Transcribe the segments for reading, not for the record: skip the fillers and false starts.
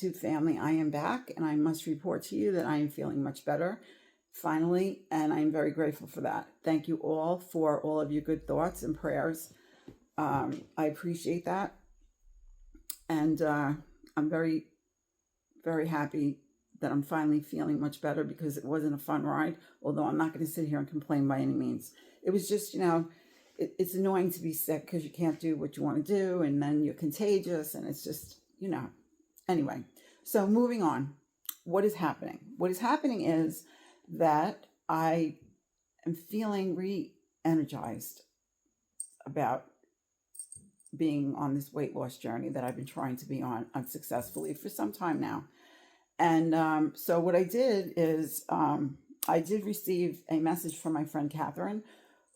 YouTube family, I am back, and I must report to you that I am feeling much better, finally, and I'm very grateful for that. Thank you all for all of your good thoughts and prayers. I appreciate that, and I'm very, very happy that I'm finally feeling much better, because it wasn't a fun ride, although I'm not going to sit here and complain by any means. It was just, it's annoying to be sick because you can't do what you want to do, and then you're contagious, and it's just, Anyway, so moving on. What is happening? What is happening is that I am feeling re-energized about being on this weight loss journey that I've been trying to be on unsuccessfully for some time now. And so what I did is I did receive a message from my friend Catherine,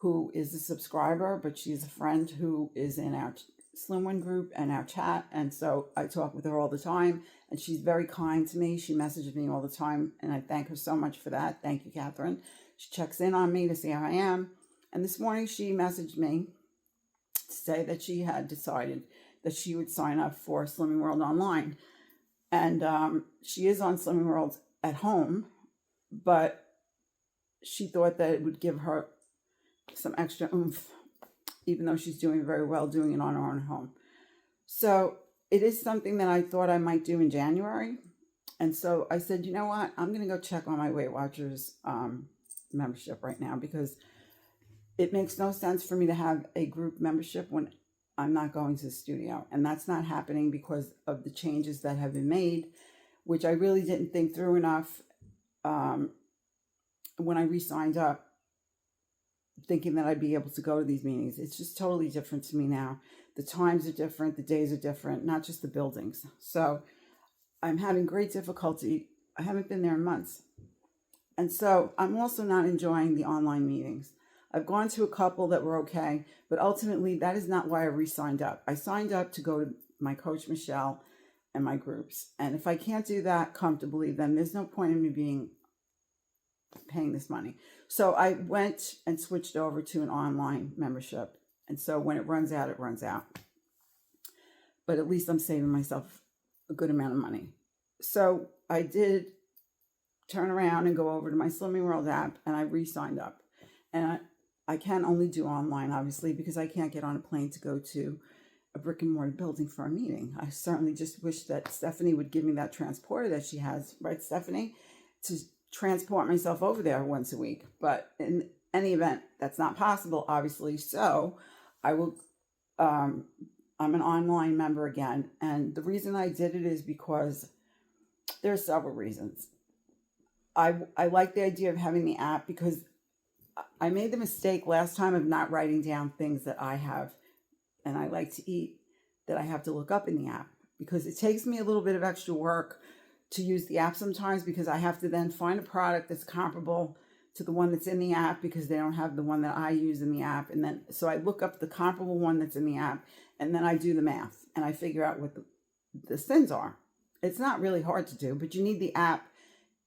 who is a subscriber, but she's a friend who is in our Slim One group and our chat. And so I talk with her all the time, and she's very kind to me. She messages me all the time, and I thank her so much for that. Thank you, Catherine. She checks in on me to see how I am. And this morning she messaged me to say that she had decided that she would sign up for Slimming World Online. And she is on Slimming World at home, but she thought that it would give her some extra oomph, even though she's doing very well doing it on her own home. So it is something that I thought I might do in January. And so I said, you know what? I'm going to go check on my Weight Watchers membership right now, because it makes no sense for me to have a group membership when I'm not going to the studio. And that's not happening because of the changes that have been made, which I really didn't think through enough when I re-signed up, thinking that I'd be able to go to these meetings. It's just totally different to me now. The times are different, the days are different, not just the buildings. So I'm having great difficulty. I haven't been there in months. And so I'm also not enjoying the online meetings. I've gone to a couple that were okay, but ultimately that is not why I re-signed up. I signed up to go to my coach, Michelle, and my groups. And if I can't do that comfortably, then there's no point in me paying this money. So I went and switched over to an online membership. And so when it runs out, it runs out. But at least I'm saving myself a good amount of money. So I did turn around and go over to my Slimming World app, and I re-signed up. And I can only do online, obviously, because I can't get on a plane to go to a brick and mortar building for a meeting. I certainly just wish that Stephanie would give me that transporter that she has, right, Stephanie, to transport myself over there once a week. But in any event, that's not possible, obviously. So I will, I'm an online member again. And the reason I did it is because there are several reasons. I like the idea of having the app, because I made the mistake last time of not writing down things that I have and I like to eat that I have to look up in the app, because it takes me a little bit of extra work to use the app sometimes, because I have to then find a product that's comparable to the one that's in the app, because they don't have the one that I use in the app. And then, so I look up the comparable one that's in the app, and then I do the math and I figure out what the sins are. It's not really hard to do, but you need the app.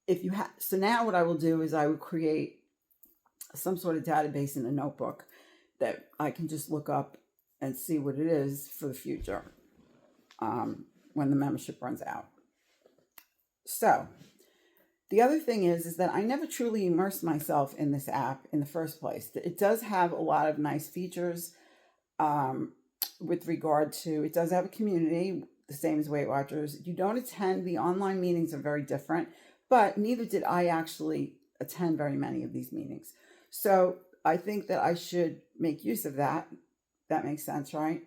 If you have, so now what I will do is I would create some sort of database in a notebook that I can just look up and see what it is for the future when the membership runs out. So the other thing is that I never truly immersed myself in this app in the first place. It does have a lot of nice features with regard to, it does have a community, the same as Weight Watchers. You don't attend, the online meetings are very different, but neither did I actually attend very many of these meetings. So I think that I should make use of that. That makes sense, right?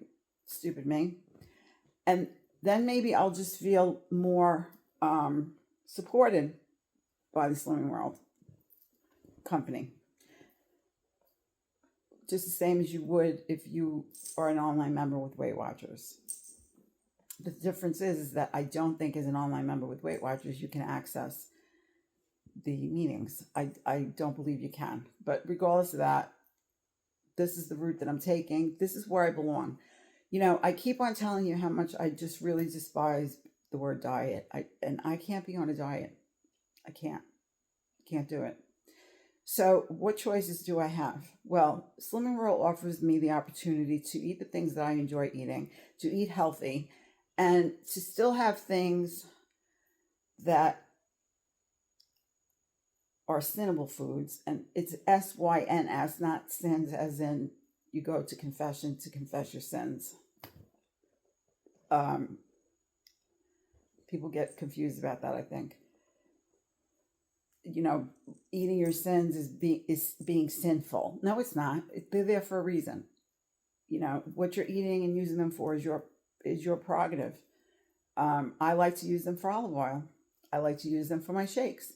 Stupid me. And then maybe I'll just feel more supported by the Slimming World company. Just the same as you would if you are an online member with Weight Watchers. The difference is that I don't think as an online member with Weight Watchers you can access the meetings. I don't believe you can. But regardless of that, this is the route that I'm taking. This is where I belong. I keep on telling you how much I just really despise the word diet. I can't be on a diet. I can't do it. So what choices do I have? Well, Slimming World offers me the opportunity to eat the things that I enjoy eating, to eat healthy, and to still have things that are sinnable foods, and it's SYNS, not sins as in you go to confession to confess your sins. People get confused about that, I think. Eating your sins is being sinful. No, it's not. They're there for a reason. What you're eating and using them for is your prerogative. I like to use them for olive oil. I like to use them for my shakes.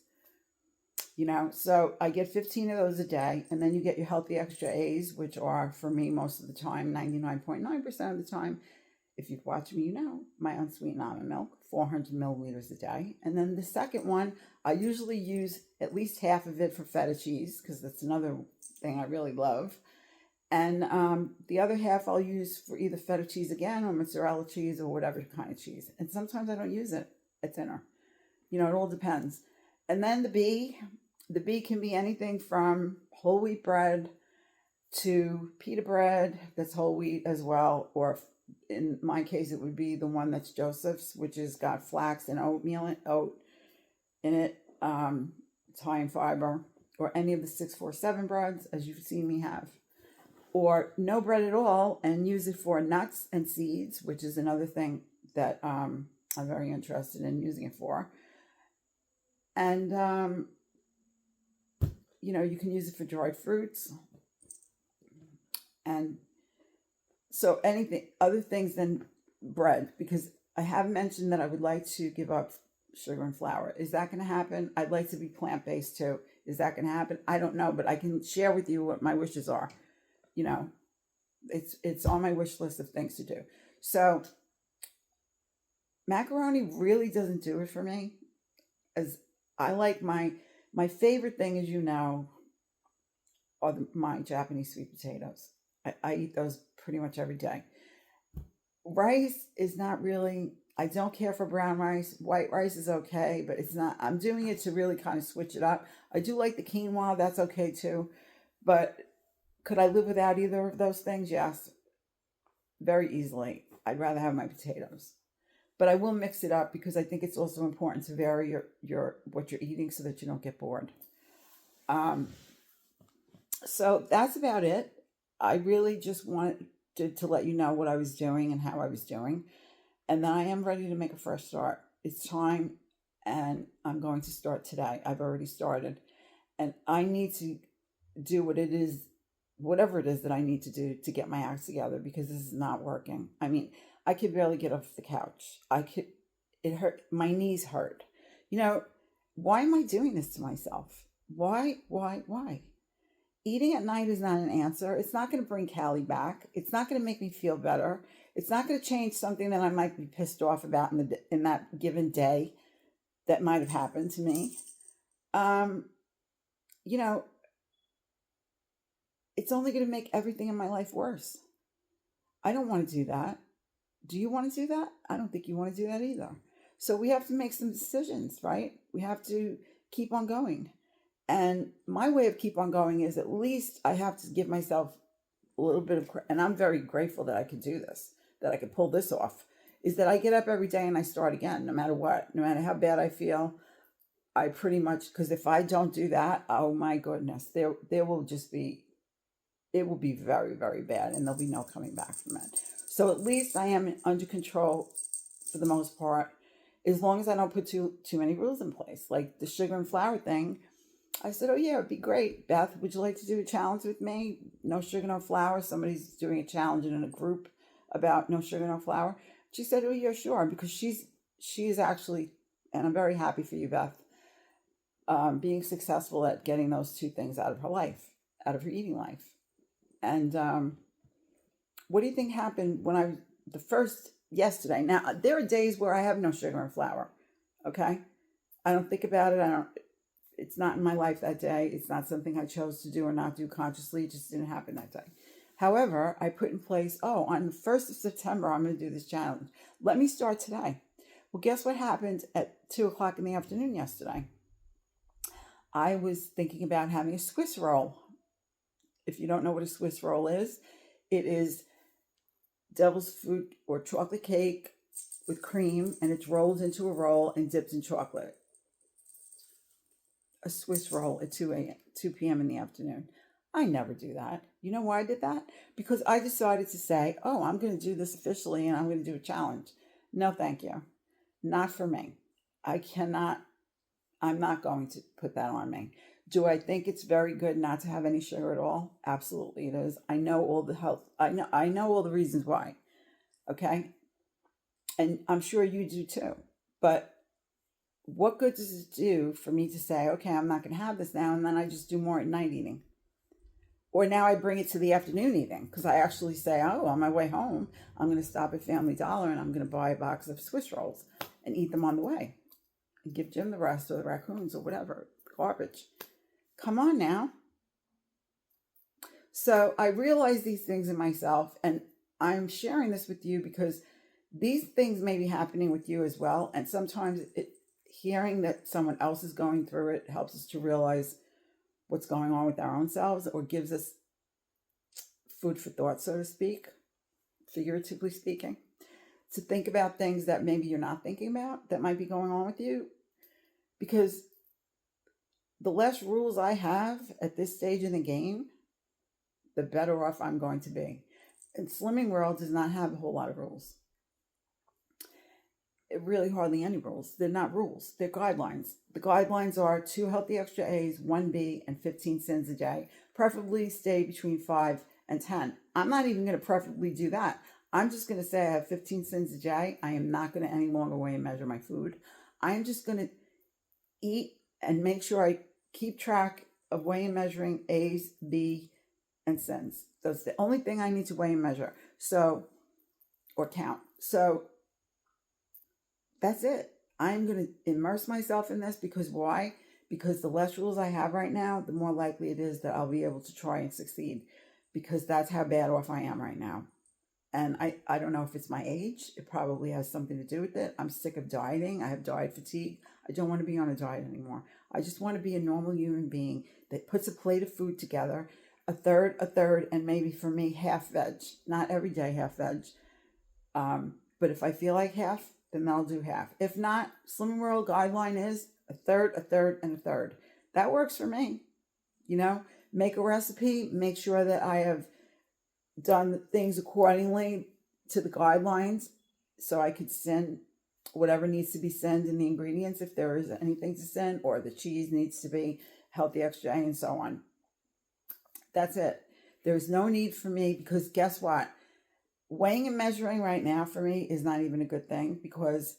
So I get 15 of those a day, and then you get your healthy extra A's, which are, for me, most of the time, 99.9% of the time, if you've watched me, my unsweetened almond milk, 400 milliliters a day. And then the second one, I usually use at least half of it for feta cheese, because that's another thing I really love. And the other half I'll use for either feta cheese again or mozzarella cheese or whatever kind of cheese. And sometimes I don't use it at dinner. It all depends. And then the B can be anything from whole wheat bread to pita bread that's whole wheat as well, or in my case it would be the one that's Joseph's, which has got flax and oat in it. It's high in fiber, or any of the 647 breads, as you've seen me have, or no bread at all, and use it for nuts and seeds, which is another thing that I'm very interested in using it for. And you can use it for dried fruits. And so other things than bread, because I have mentioned that I would like to give up sugar and flour. Is that going to happen? I'd like to be plant-based too. Is that going to happen? I don't know, but I can share with you what my wishes are. It's on my wish list of things to do. So macaroni really doesn't do it for me, as I like my favorite thing, as are my Japanese sweet potatoes. I eat those pretty much every day. Rice is not really, I don't care for brown rice. White rice is okay, but it's not, I'm doing it to really kind of switch it up. I do like the quinoa, that's okay too. But could I live without either of those things? Yes, very easily. I'd rather have my potatoes. But I will mix it up, because I think it's also important to vary your what you're eating so that you don't get bored. So that's about it. I really just wanted to let you know what I was doing and how I was doing. And then I am ready to make a fresh start. It's time, and I'm going to start today. I've already started. And I need to do whatever it is that I need to do to get my act together, because this is not working. I mean, I could barely get off the couch. It hurt. My knees hurt. Why am I doing this to myself? Why? Eating at night is not an answer. It's not going to bring Callie back. It's not going to make me feel better. It's not going to change something that I might be pissed off about in that given day that might have happened to me. It's only going to make everything in my life worse. I don't want to do that. Do you want to do that? I don't think you want to do that either. So we have to make some decisions, right? We have to keep on going. And my way of keep on going is, at least I have to give myself a little bit of, and I'm very grateful that I could do this, that I could pull this off, is that I get up every day and I start again, no matter what, no matter how bad I feel. I pretty much, because if I don't do that, oh my goodness, there will just be, it will be very, very bad, and there'll be no coming back from it. So at least I am under control for the most part, as long as I don't put too many rules in place. Like the sugar and flour thing, I said, oh yeah, it'd be great. Beth, would you like to do a challenge with me? No sugar, no flour. Somebody's doing a challenge in a group about no sugar, no flour. She said, oh yeah, sure, because she's actually, and I'm very happy for you, Beth, being successful at getting those two things out of her life, out of her eating life. And what do you think happened when yesterday? Now, there are days where I have no sugar and flour, okay? I don't think about it. It's not in my life that day. It's not something I chose to do or not do consciously. It just didn't happen that day. However, I put in place, on the 1st of September, I'm going to do this challenge. Let me start today. Well, guess what happened at 2:00 in the afternoon yesterday? I was thinking about having a Swiss roll. If you don't know what a Swiss roll is, it is devil's food or chocolate cake with cream, and it's rolled into a roll and dipped in chocolate. A Swiss roll at 2 p.m. in the afternoon. I never do that. You know why I did that? Because I decided to say, oh, I'm going to do this officially and I'm going to do a challenge. No, thank you. Not for me. I'm not going to put that on me. Do I think it's very good not to have any sugar at all? Absolutely it is. I know all the health, I know all the reasons why. Okay? And I'm sure you do too. But what good does it do for me to say, okay, I'm not going to have this now, and then I just do more at night eating? Or now I bring it to the afternoon eating, because I actually say, oh, on my way home, I'm going to stop at Family Dollar and I'm going to buy a box of Swiss rolls and eat them on the way. And give Jim the rest, or the raccoons, or whatever, garbage. Come on now. So I realize these things in myself, and I'm sharing this with you because these things may be happening with you as well. And sometimes hearing that someone else is going through it helps us to realize what's going on with our own selves, or gives us food for thought, so to speak, figuratively speaking, to think about things that maybe you're not thinking about that might be going on with you. Because the less rules I have at this stage in the game, the better off I'm going to be. And Slimming World does not have a whole lot of rules. Really hardly any rules. They're not rules. They're guidelines. The guidelines are 2 healthy extra A's, 1 B, and 15 sins a day. Preferably stay between 5 and 10. I'm not even going to preferably do that. I'm just going to say I have 15 sins a day. I am not going to any longer weigh and measure my food. I am just going to eat and make sure I keep track of weighing and measuring A's, B, and sins. That's the only thing I need to weigh and measure. So, or count. So, that's it. I'm going to immerse myself in this because why? Because the less rules I have right now, the more likely it is that I'll be able to try and succeed, because that's how bad off I am right now. And I don't know if it's my age. It probably has something to do with it. I'm sick of dieting. I have diet fatigue. I don't want to be on a diet anymore. I just want to be a normal human being that puts a plate of food together, a third, and maybe for me, half veg. Not every day half veg. But if I feel like half, then I'll do half. If not, Slimming World guideline is a third, and a third. That works for me. You know, make a recipe, make sure that I have done things accordingly to the guidelines so I could send whatever needs to be sent in the ingredients if there is anything to send, or the cheese needs to be healthy extra A and so on. That's it. There's no need for me, because guess what? Weighing and measuring right now for me is not even a good thing, because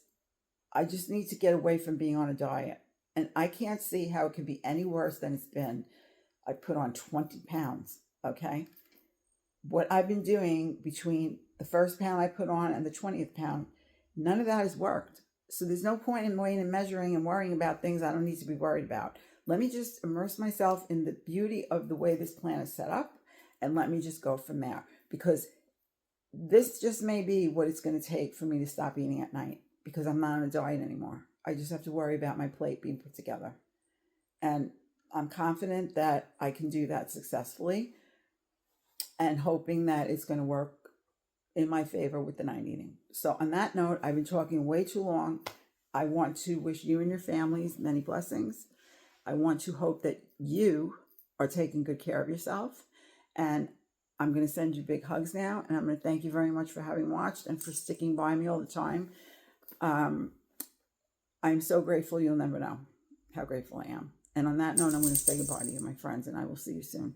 I just need to get away from being on a diet. And I can't see how it could be any worse than it's been. I put on 20 pounds, okay? What I've been doing between the first pound I put on and the 20th pound, none of that has worked. So there's no point in weighing and measuring and worrying about things I don't need to be worried about. Let me just immerse myself in the beauty of the way this plan is set up, and let me just go from there. Because this just may be what it's going to take for me to stop eating at night, because I'm not on a diet anymore. I just have to worry about my plate being put together. And I'm confident that I can do that successfully, and hoping that it's going to work in my favor with the night eating. So on that note, I've been talking way too long. I want to wish you and your families many blessings. I want to hope that you are taking good care of yourself. And I'm going to send you big hugs now. And I'm going to thank you very much for having watched and for sticking by me all the time. I'm so grateful. You'll never know how grateful I am. And on that note, I'm going to say goodbye to you, my friends, and I will see you soon.